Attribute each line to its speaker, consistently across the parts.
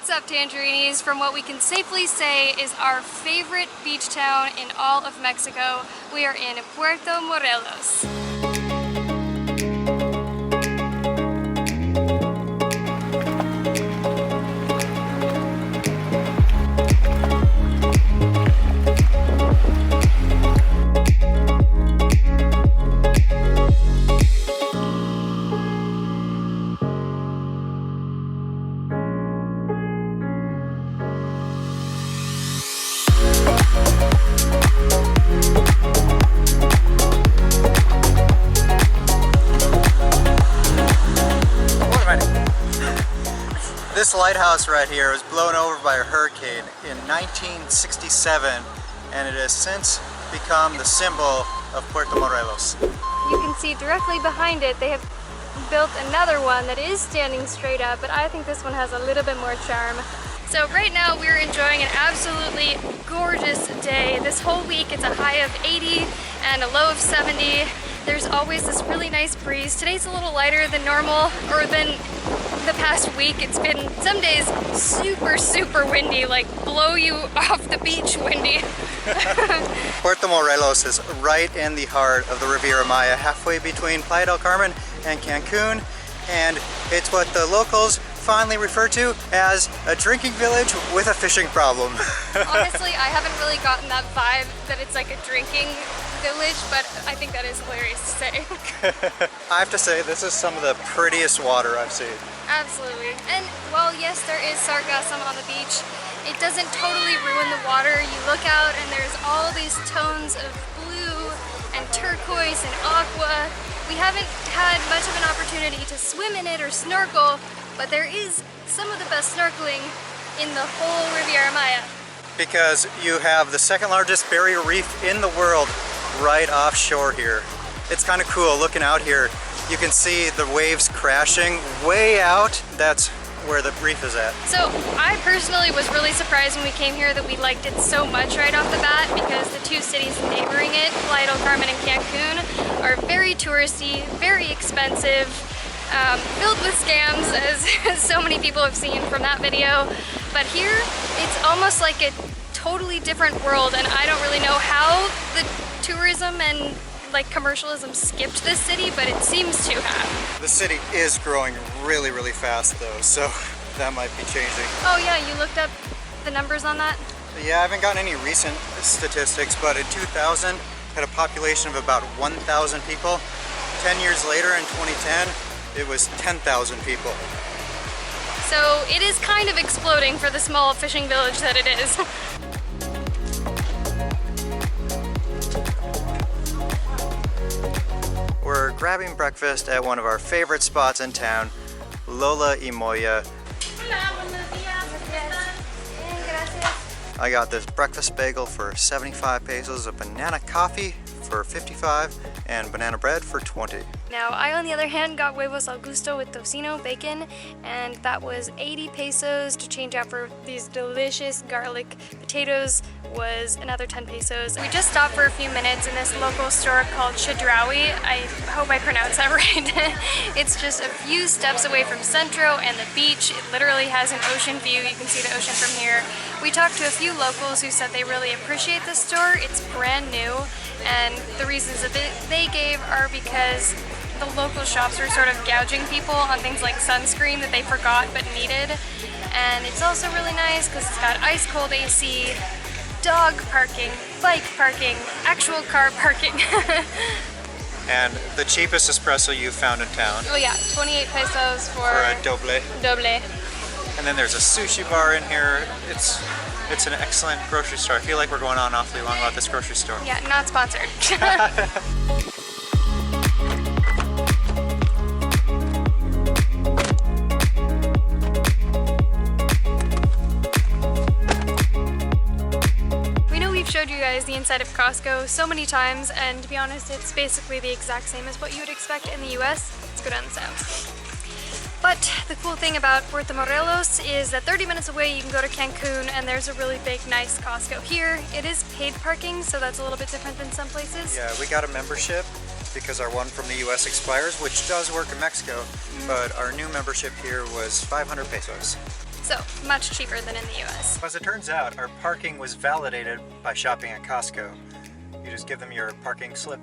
Speaker 1: What's up, Tangerines? From what we can safely say is our favorite beach town in all of Mexico, we are in Puerto Morelos.
Speaker 2: This lighthouse right here was blown over by a hurricane in 1967, and it has since become the symbol of Puerto Morelos.
Speaker 1: You can see directly behind it, they have built another one that is standing straight up, but I think this one has a little bit more charm. So right now we're enjoying an absolutely gorgeous day. This whole week it's a high of 80 and a low of 70. There's always this really nice breeze. Today's a little lighter than normal, or than the past week. It's been some days super windy, like blow you off the beach windy.
Speaker 2: Puerto Morelos is right in the heart of the Riviera Maya, halfway between Playa del Carmen and Cancun, and it's what the locals fondly refer to as a drinking village with a fishing problem.
Speaker 1: Honestly, I haven't really gotten that vibe that it's like a drinking village, but I think that is hilarious to say.
Speaker 2: I have to say, this is some of the prettiest water I've seen.
Speaker 1: Absolutely. And while yes, there is sargassum on the beach, it doesn't totally ruin the water. You look out and there's all these tones of blue and turquoise and aqua. We haven't had much of an opportunity to swim in it or snorkel, but there is some of the best snorkeling in the whole Riviera Maya.
Speaker 2: Because you have the second largest barrier reef in the world right offshore here. It's kind of cool looking out here. You can see the waves crashing way out. That's where the reef is at.
Speaker 1: So I personally was really surprised when we came here that we liked it so much right off the bat, because the two cities neighboring it, Playa del Carmen and Cancun, are very touristy, very expensive, filled with scams, as so many people have seen from that video. But here, it's almost like a totally different world, and I don't really know how the tourism and like commercialism skipped this city, but it seems to have.
Speaker 2: The city is growing really fast though, so that might be changing.
Speaker 1: Oh yeah, you looked up the numbers on that?
Speaker 2: Yeah, I haven't gotten any recent statistics, but in 2000 had a population of about 1,000 people. 10 years later in 2010, it was 10,000 people.
Speaker 1: So it is kind of exploding for the small fishing village that it is.
Speaker 2: We're grabbing breakfast at one of our favorite spots in town, Lola y Moya. I got this breakfast bagel for 75 pesos, a banana coffee for 55, and banana bread for 20.
Speaker 1: Now, I on the other hand got huevos al gusto with tocino, bacon, and that was 80 pesos. To change out for these delicious garlic potatoes was another 10 pesos. We just stopped for a few minutes in this local store called Chedraui. I hope I pronounced that right. It's just a few steps away from Centro and the beach. It literally has an ocean view. You can see the ocean from here. We talked to a few locals who said they really appreciate this store. It's brand new, and the reasons that they gave are because the local shops were sort of gouging people on things like sunscreen that they forgot but needed. And it's also really nice because it's got ice cold AC, dog parking, bike parking, actual car parking.
Speaker 2: And the cheapest espresso you found in town.
Speaker 1: Oh yeah, 28 pesos for
Speaker 2: a doble.
Speaker 1: Doble.
Speaker 2: And then there's a sushi bar in here. It's an excellent grocery store. I feel like we're going on awfully long about this grocery store.
Speaker 1: Yeah, not sponsored. Showed you guys the inside of Costco so many times, and to be honest, it's basically the exact same as what you would expect in the US. Let's go down the south. But the cool thing about Puerto Morelos is that 30 minutes away you can go to Cancun, and there's a really big, nice Costco here. It is paid parking, so that's a little bit different than some places.
Speaker 2: Yeah, we got a membership because our one from the US expires, which does work in Mexico, but our new membership here was 500 pesos.
Speaker 1: So much cheaper than in the US.
Speaker 2: As it turns out, our parking was validated by shopping at Costco. You just give them your parking slip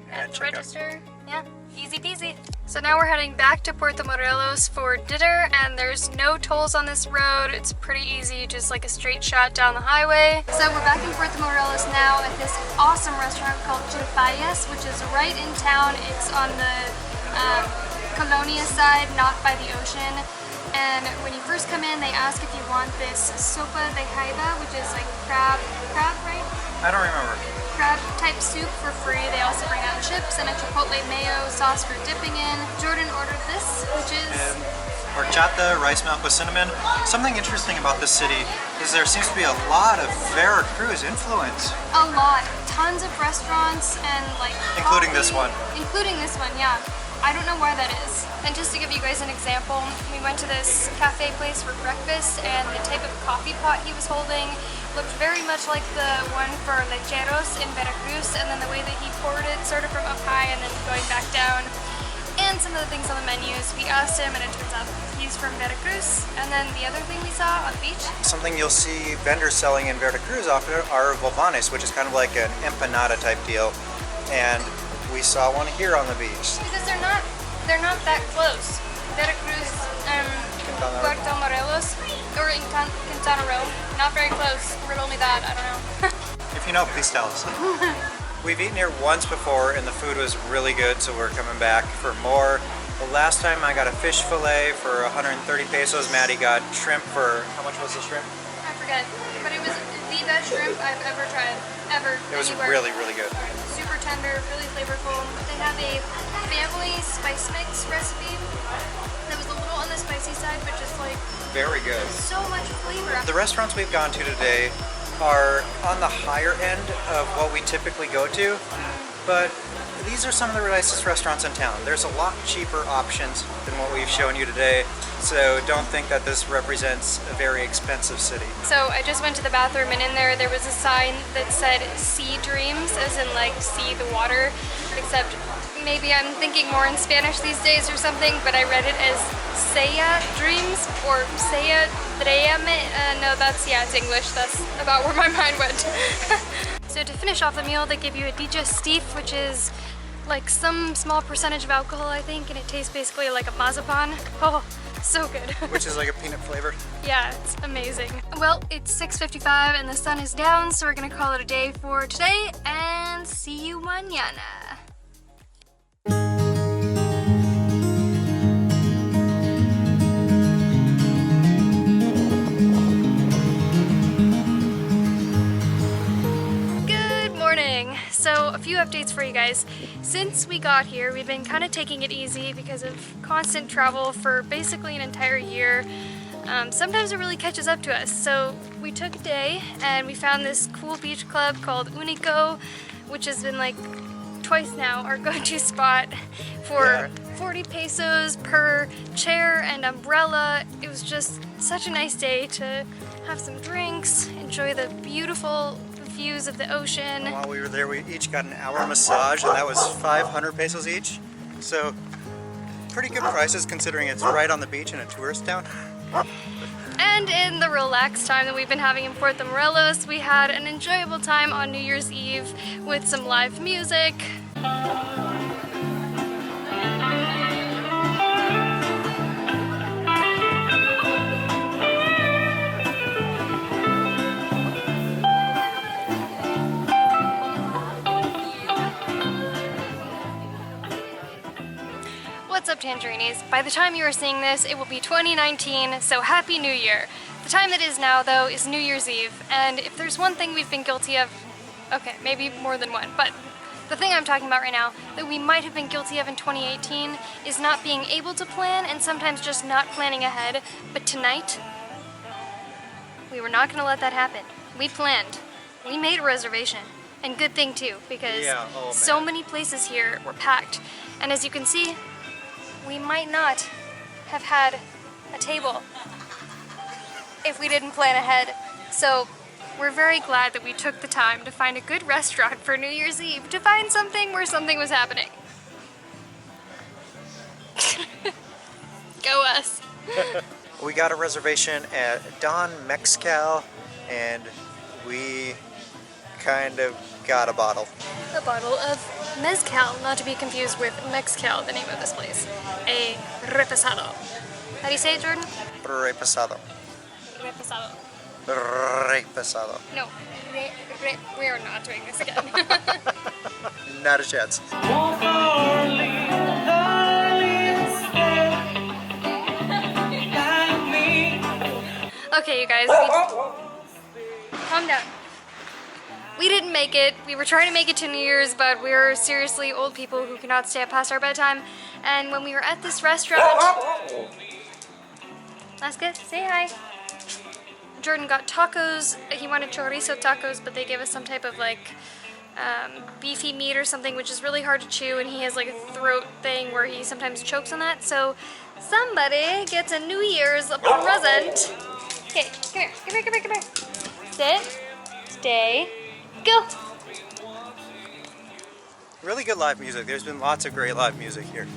Speaker 2: and check out.
Speaker 1: Register. Yeah, easy peasy. So now we're heading back to Puerto Morelos for dinner, and there's no tolls on this road. It's pretty easy, just like a straight shot down the highway. So we're back in Puerto Morelos now at this awesome restaurant called Playa, which is right in town. It's on the Colonia side, not by the ocean. And when you first come in, they ask if you want this sopa de jaiba, which is like crab, right?
Speaker 2: I don't remember.
Speaker 1: Crab type soup for free. They also bring out chips and a chipotle mayo sauce for dipping in. Jordan ordered this, which is
Speaker 2: horchata, rice milk with cinnamon. Something interesting about this city is there seems to be a lot of Veracruz influence.
Speaker 1: A lot. Tons of restaurants and like
Speaker 2: Including
Speaker 1: coffee.
Speaker 2: this one.
Speaker 1: Including this one, yeah. I don't know why that is. And just to give you guys an example, we went to this cafe place for breakfast, and the type of coffee pot he was holding looked very much like the one for lecheros in Veracruz, and then the way that he poured it sort of from up high and then going back down. And some of the things on the menus, we asked him, and it turns out he's from Veracruz. And then the other thing we saw on the beach.
Speaker 2: Something you'll see vendors selling in Veracruz often are volvanes, which is kind of like an empanada type deal. And we saw one here on the beach.
Speaker 1: Because they're not that close. Veracruz and Puerto Morelos, or in Quintana Roo, not very close. Riddle me that, I don't know.
Speaker 2: If you know, please tell us. We've eaten here once before and the food was really good, so we're coming back for more. The last time I got a fish fillet for 130 pesos. Maddie got shrimp for, how much was the shrimp?
Speaker 1: I forget, but it was the best shrimp I've ever tried, ever.
Speaker 2: It was
Speaker 1: anywhere.
Speaker 2: really, really good.
Speaker 1: Super tender, really flavorful. They have a family spice mix recipe that was a little on the spicy side, but just like
Speaker 2: Very good.
Speaker 1: so much flavor.
Speaker 2: The restaurants we've gone to today are on the higher end of what we typically go to, but these are some of the nicest restaurants in town. There's a lot cheaper options than what we've shown you today, so don't think that this represents a very expensive city.
Speaker 1: So I just went to the bathroom, and in there was a sign that said sea dreams, as in like sea the water, except maybe I'm thinking more in Spanish these days or something, but I read it as Sea dreams or Sea Dreame. No, yeah, it's English. That's about where my mind went. So to finish off the meal, they give you a digestif, which is like some small percentage of alcohol, I think, and it tastes basically like a mazapan. Oh, so good.
Speaker 2: Which is like a peanut flavor.
Speaker 1: Yeah, it's amazing. Well, it's 6:55 and the sun is down, so we're gonna call it a day for today, and see you mañana. So a few updates for you guys. Since we got here, we've been kind of taking it easy because of constant travel for basically an entire year. Sometimes it really catches up to us. So we took a day and we found this cool beach club called Unico, which has been like twice now our go-to spot for 40 pesos per chair and umbrella. It was just such a nice day to have some drinks, enjoy the beautiful views of the ocean.
Speaker 2: While we were there, we each got an hour massage, and that was 500 pesos each. So pretty good prices considering it's right on the beach in a tourist town.
Speaker 1: And in the relaxed time that we've been having in Puerto Morelos, we had an enjoyable time on New Year's Eve with some live music. What's up, Tangerinis? By the time you are seeing this, it will be 2019, so Happy New Year. The time that is now, though, is New Year's Eve, and if there's one thing we've been guilty of, okay, maybe more than one, but the thing I'm talking about right now that we might have been guilty of in 2018 is not being able to plan and sometimes just not planning ahead. But tonight, we were not going to let that happen. We planned. We made a reservation. And good thing too, because so many places here were packed. And as you can see, we might not have had a table if we didn't plan ahead. So we're very glad that we took the time to find a good restaurant for New Year's Eve, to find something where something was happening. Go us.
Speaker 2: We got a reservation at Don Mezcal, and we kind of got a bottle.
Speaker 1: A bottle of mezcal, not to be confused with Mezcal, the name of this place. A reposado. How do you say it, Jordan?
Speaker 2: Reposado.
Speaker 1: Reposado.
Speaker 2: Reposado.
Speaker 1: No, we are not doing this again.
Speaker 2: Not a chance.
Speaker 1: Okay, you guys, calm down. We didn't make it. We were trying to make it to New Year's, but we're seriously old people who cannot stay up past our bedtime. And when we were at this restaurant, Alaska, say hi. Jordan got tacos. He wanted chorizo tacos, but they gave us some type of like beefy meat or something, which is really hard to chew, and he has like a throat thing where he sometimes chokes on that. So somebody gets a New Year's present. Okay, come here, come here, come here, come here. Sit, stay, go.
Speaker 2: Really good live music. There's been lots of great live music here.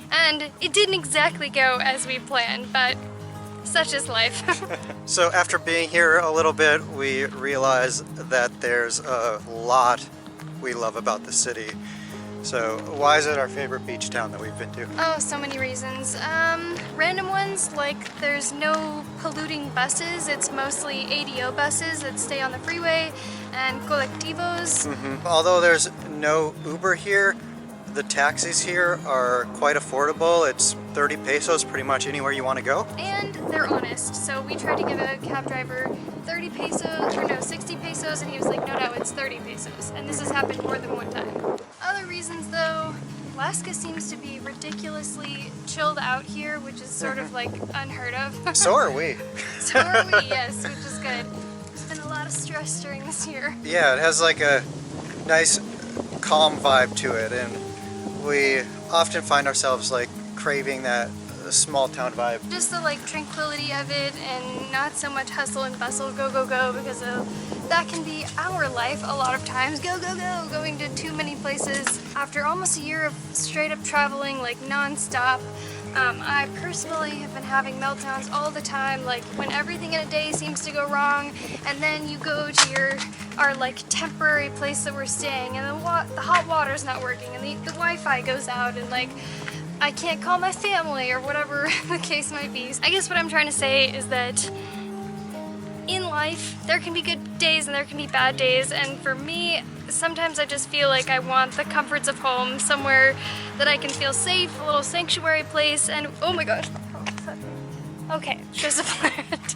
Speaker 1: And it didn't exactly go as we planned, but such is life.
Speaker 2: So after being here a little bit, we realized that there's a lot we love about the city. So why is it our favorite beach town that we've been to?
Speaker 1: Oh, so many reasons. Random ones, like there's no polluting buses. It's mostly ADO buses that stay on the freeway and colectivos.
Speaker 2: Although there's no Uber here, the taxis here are quite affordable. It's 30 pesos pretty much anywhere you want to go.
Speaker 1: And they're honest. So we tried to give a cab driver 30 pesos, or no, 60 pesos, and he was like, no, it's 30 pesos. And this has happened more than one time. Other reasons though, Alaska seems to be ridiculously chilled out here, which is sort of like unheard of.
Speaker 2: So are we.
Speaker 1: So are we, yes, which is good. There's been a lot of stress during this year.
Speaker 2: Yeah, it has like a nice calm vibe to it, and we often find ourselves like craving that small town vibe.
Speaker 1: Just the like tranquility of it and not so much hustle and bustle, go, go, go, because that can be our life a lot of times. Go, go, go, going to too many places. After almost a year of straight up traveling like non-stop, I personally have been having meltdowns all the time, like when everything in a day seems to go wrong, and then you go to our like temporary place that we're staying, and the hot water's not working, and the Wi-Fi goes out, and like I can't call my family or whatever the case might be. I guess what I'm trying to say is that in life there can be good days and there can be bad days, and for me sometimes I just feel like I want the comforts of home, somewhere that I can feel safe, a little sanctuary place, and oh my god. Okay, there's a plant.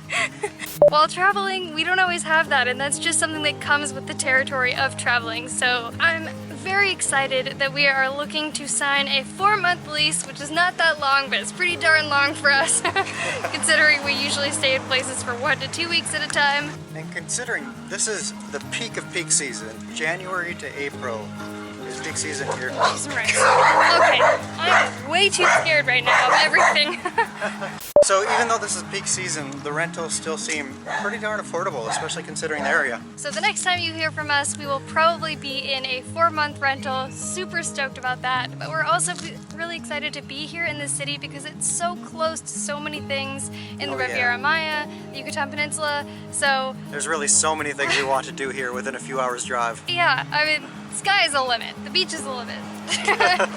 Speaker 1: While traveling, we don't always have that, and that's just something that comes with the territory of traveling. So I'm very excited that we are looking to sign a 4-month lease, which is not that long, but it's pretty darn long for us, considering we usually stay in places for 1 to 2 weeks at a time.
Speaker 2: And considering this is the peak of peak season, January to April is peak season here.
Speaker 1: Right. Okay, I'm way too scared right now of everything.
Speaker 2: So even though this is peak season, the rentals still seem pretty darn affordable, especially considering the area.
Speaker 1: So the next time you hear from us, we will probably be in a 4-month rental. Super stoked about that. But we're also really excited to be here in this city because it's so close to so many things in the Riviera Maya, the Yucatan Peninsula. So
Speaker 2: there's really so many things we want to do here within a few hours drive.
Speaker 1: Yeah, I mean, sky is the limit. The beach is the limit.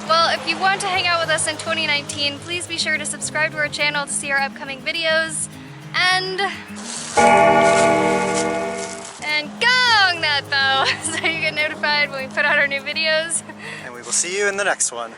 Speaker 1: Well, if you want to hang out with us in 2019, please be sure to subscribe to our channel to see our upcoming videos. And gong that bell so you get notified when we put out our new videos.
Speaker 2: And we will see you in the next one.